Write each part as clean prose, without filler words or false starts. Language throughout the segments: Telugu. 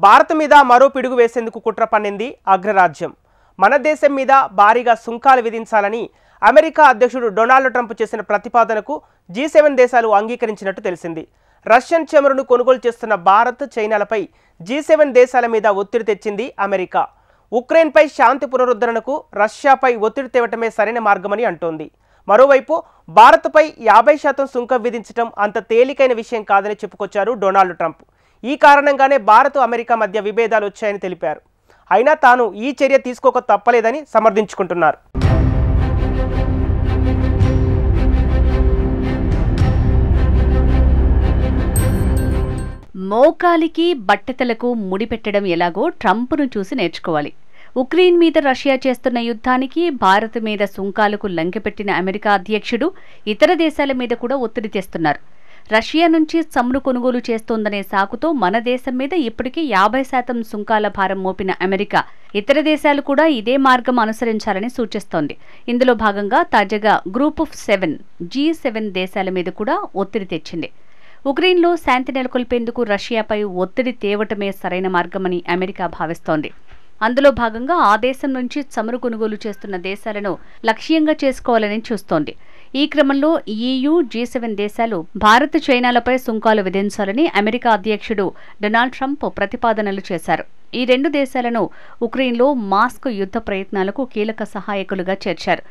భారత్ మీద మరో పిడుగు వేసేందుకు కుట్ర పన్నింది అగ్రరాజ్యం. మన దేశం మీద భారీగా సుంకాలు విధించాలని అమెరికా అధ్యక్షుడు డొనాల్డ్ ట్రంప్ చేసిన ప్రతిపాదనకు G7 దేశాలు అంగీకరించినట్టు తెలిసింది. రష్యన్ చమురును కొనుగోలు చేస్తున్న భారత్, చైనాలపై G7 దేశాల మీద ఒత్తిడి తెచ్చింది అమెరికా. ఉక్రెయిన్పై శాంతి పునరుద్ధరణకు రష్యాపై ఒత్తిడి తేవటమే సరైన మార్గమని అంటోంది. మరోవైపు భారత్పై 50% సుంకం విధించడం అంత తేలికైన విషయం కాదని చెప్పుకొచ్చారు డొనాల్డ్ ట్రంప్. ఈ కారణంగానే భారత్, అమెరికా మధ్య విభేదాలు వచ్చాయని తెలిపారు. అయినా తాను ఈ చర్య తీసుకోక తప్పలేదని సమర్థించుకుంటున్నారు. మోకాలికి బట్టతలకు ముడిపెట్టడం ఎలాగో ట్రంప్ను చూసి నేర్చుకోవాలి. ఉక్రెయిన్ మీద రష్యా చేస్తున్న యుద్ధానికి భారత్ మీద సుంకాలకు లంకెపెట్టిన అమెరికా అధ్యక్షుడు ఇతర దేశాల మీద కూడా ఒత్తిడి తెస్తున్నారు. రష్యా నుంచి చమురు కొనుగోలు చేస్తోందనే సాకుతో మన దేశం మీద ఇప్పటికే 50% సుంకాల భారం మోపిన అమెరికా ఇతర దేశాలు కూడా ఇదే మార్గం అనుసరించాలని సూచిస్తోంది. ఇందులో భాగంగా తాజాగా గ్రూప్ ఆఫ్ 7 G7 దేశాల మీద కూడా ఒత్తిడి తెచ్చింది. ఉక్రెయిన్లో శాంతి నెలకొల్పేందుకు రష్యాపై ఒత్తిడి తేవటమే సరైన మార్గమని అమెరికా భావిస్తోంది. అందులో భాగంగా ఆ దేశం నుంచి చమురు కొనుగోలు చేస్తున్న దేశాలను లక్ష్యంగా చేసుకోవాలని చూస్తోంది. ఈ క్రమంలో EU, G7 దేశాలు భారత్, చైనాలపై సుంకాలు విధించాలని అమెరికా అధ్యక్షుడు డొనాల్డ్ ట్రంప్ ప్రతిపాదనలు చేశారు. ఈ రెండు దేశాలను ఉక్రెయిన్లో మాస్కో యుద్ధ ప్రయత్నాలకు కీలక సహాయకులుగా చేర్చారు.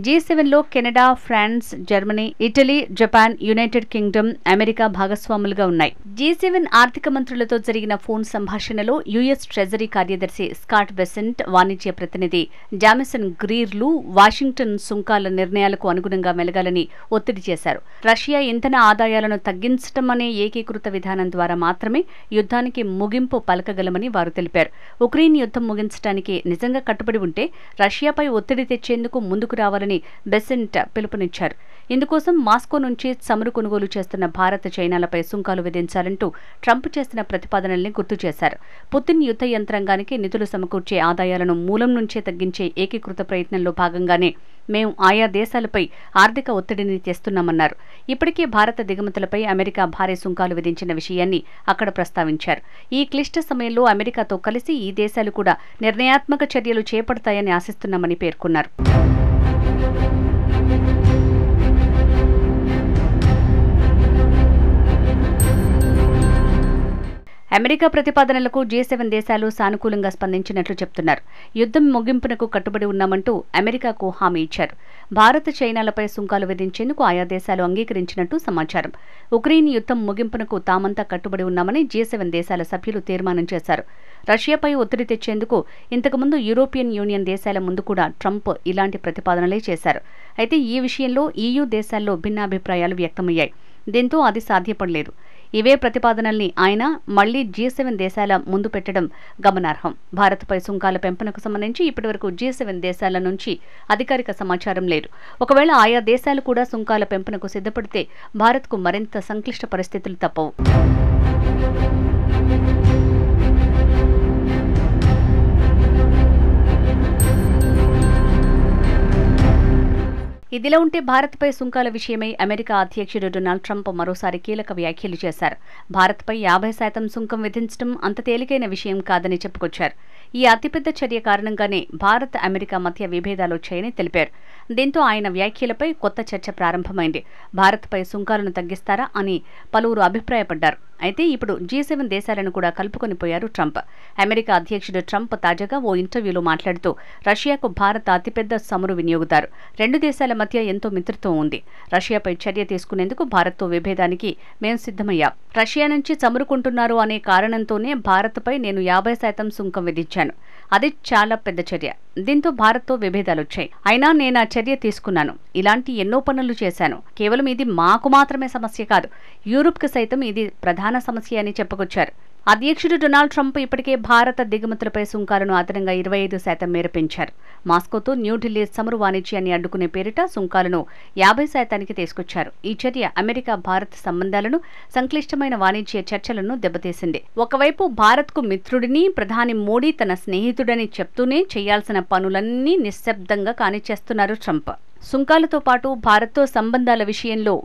G7లో Canada, France, Germany, Italy, Japan, United Kingdom, America భాగస్వాములుగా ఉన్నాయి. G7 ఆర్థిక మంత్రులతో జరిగిన ఫోన్ సంభాషణలో US ట్రెజరీ కార్యదర్శి స్కాట్ బెసెంట్, వాణిజ్య ప్రతినిధి జామిసన్ గ్రీర్లు వాషింగ్టన్ సుంకాల నిర్ణయాలకు అనుగుణంగా మెలగాలని ఒత్తిడి చేశారు. రష్యా ఇంధన ఆదాయాలను తగ్గించడం అనే ఏకీకృత విధానం ద్వారా మాత్రమే యుద్ధానికి ముగింపు పలకగలమని వారు తెలిపారు. ఉక్రెయిన్ యుద్ధం ముగించడానికి నిజంగా కట్టుబడి ఉంటే రష్యాపై ఒత్తిడి తెచ్చేందుకు ముందుకు రావాలని బెసెంట్ పిలుపునిచ్చారు. ఇందుకోసం మాస్కో నుంచి చమురు కొనుగోలు చేస్తున్న భారత్, చైనాలపై సుంకాలు విధించాలంటూ ట్రంప్ చేసిన ప్రతిపాదనల్ని గుర్తు చేశారు. పుతిన్ యుద్ధ యంత్రాంగానికి నిధులు సమకూర్చే ఆదాయాలను మూలం నుంచే తగ్గించే ఏకీకృత ప్రయత్నంలో భాగంగానే మేము ఆయా దేశాలపై ఆర్థిక ఒత్తిడిని తెస్తున్నామన్నారు. ఇప్పటికే భారత దిగుమతులపై అమెరికా భారీ సుంకాలు విధించిన విషయాన్ని అక్కడ ప్రస్తావించారు. ఈ క్లిష్ట సమయంలో అమెరికాతో కలిసి ఈ దేశాలు కూడా నిర్ణయాత్మక చర్యలు చేపడతాయని ఆశిస్తున్నామని పేర్కొన్నారు. అమెరికా ప్రతిపాదనలకు G7 దేశాలు సానుకూలంగా స్పందించినట్లు చెప్తున్నారు. యుద్ధం ముగింపునకు కట్టుబడి ఉన్నామంటూ అమెరికాకు హామీ ఇచ్చారు. భారత్, చైనాలపై సుంకాలు విధించేందుకు ఆయా దేశాలు అంగీకరించినట్టు సమాచారం. ఉక్రెయిన్ యుద్ధం ముగింపునకు తామంతా కట్టుబడి ఉన్నామని G7 దేశాల సభ్యులు తీర్మానం చేశారు. రష్యాపై ఒత్తిడి తెచ్చేందుకు ఇంతకుముందు యూరోపియన్ యూనియన్ దేశాల ముందు కూడా ట్రంప్ ఇలాంటి ప్రతిపాదనలే చేశారు. అయితే ఈ విషయంలో EU దేశాల్లో భిన్నాభిప్రాయాలు వ్యక్తమయ్యాయి. దీంతో అది సాధ్యపడలేదు. ఇవే ప్రతిపాదనల్ని ఆయన మళ్లీ G7 దేశాల ముందు పెట్టడం గమనార్హం. భారత్పై సుంకాల పెంపునకు సంబంధించి ఇప్పటివరకు G7 దేశాల నుంచి అధికారిక సమాచారం లేదు. ఒకవేళ ఆయా దేశాలు కూడా సుంకాల పెంపునకు సిద్ధపడితే భారత్కు మరింత సంక్లిష్ట పరిస్థితులు తప్పవు. ఇదిలా ఉంటే భారత్పై సుంకాల విషయమై అమెరికా అధ్యక్షుడు డొనాల్డ్ ట్రంప్ మరోసారి కీలక వ్యాఖ్యలు చేశారు. భారత్పై 50% సుంకం విధించడం అంత తేలికైన విషయం కాదని చెప్పుకొచ్చారు. ఈ అతిపెద్ద చర్య కారణంగానే భారత్, అమెరికా మధ్య విభేదాలు వచ్చాయని తెలిపారు. దీంతో ఆయన వ్యాఖ్యలపై కొత్త చర్చ ప్రారంభమైంది. భారత్పై సుంకాలను తగ్గిస్తారా అని పలువురు అభిప్రాయపడ్డారు. అయితే ఇప్పుడు G7 దేశాలను కూడా కలుపుకొనిపోయారు ట్రంప్. అమెరికా అధ్యక్షుడు ట్రంప్ తాజాగా ఓ ఇంటర్వ్యూలో మాట్లాడుతూ రష్యాకు భారత్ అతిపెద్ద చమురు వినియోగదారు. రెండు దేశాల మధ్య ఎంతో మిత్రత్వం ఉంది. రష్యాపై చర్య తీసుకునేందుకు భారత్తో విభేదానికి మేం సిద్ధమయ్యాం. రష్యా నుంచి చమురు కొంటున్నారు అనే కారణంతోనే భారత్పై నేను 50% సుంకం విధించాను. అది చాలా పెద్ద చర్య. దీంతో భారత్తో విభేదాలొచ్చాయి. అయినా నేను ఆ చర్య తీసుకున్నాను. ఇలాంటి ఎన్నో పనులు చేశాను. కేవలం ఇది మాకు మాత్రమే సమస్య కాదు, యూరోప్కి సైతం ఇది ప్రధాన సమస్య అని చెప్పుకొచ్చారు. అధ్యక్షుడు డొనాల్డ్ ట్రంప్ ఇప్పటికే భారత దిగుమతులపై సుంకాలను అదనంగా 25% మేర పెంచారు. మాస్కోతో న్యూఢిల్లీ చమురు వాణిజ్యాన్ని అడ్డుకునే పేరిట సుంకాలను 50% తీసుకొచ్చారు. ఈ చర్య అమెరికా భారత్ సంబంధాలను, సంక్లిష్టమైన వాణిజ్య చర్చలను దెబ్బతీసింది. ఒకవైపు భారత్కు మిత్రుడిని ప్రధాని మోడీ తన స్నేహితుడని చెప్తూనే చేయాల్సిన పనులన్నీ నిశ్శబ్దంగా కానిచ్చేస్తున్నారు ట్రంప్. సుంకాలతో పాటు భారత్తో సంబంధాల విషయంలో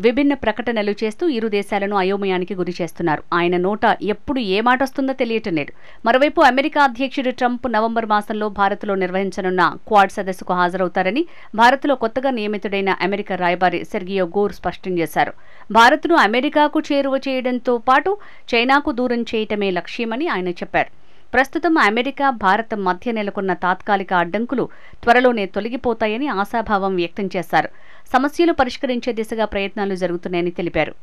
విభిన్న ప్రకటనలు చేస్తూ ఇరు దేశాలను అయోమయానికి గురి చేస్తున్నారు. ఆయన నోట ఎప్పుడు ఏ మాట వస్తుందో తెలియటం లేదు. మరోవైపు అమెరికా అధ్యక్షుడు ట్రంప్ నవంబర్ మాసంలో భారత్లో నిర్వహించనున్న క్వాడ్ సదస్సుకు హాజరవుతారని భారత్లో కొత్తగా నియమితుడైన అమెరికా రాయబారి సెర్గియో గోర్ స్పష్టం చేశారు. భారత్ను అమెరికాకు చేరువ చేయడంతో పాటు చైనాకు దూరం చేయటమే లక్ష్యమని ఆయన చెప్పారు. ప్రస్తుతం అమెరికా, భారత్ మధ్య నెలకొన్న తాత్కాలిక అడ్డంకులు త్వరలోనే తొలగిపోతాయని ఆశాభావం వ్యక్తం చేశారు. సమస్యలు పరిష్కరించే దిశగా ప్రయత్నాలు జరుగుతున్నాయని తెలిపారు.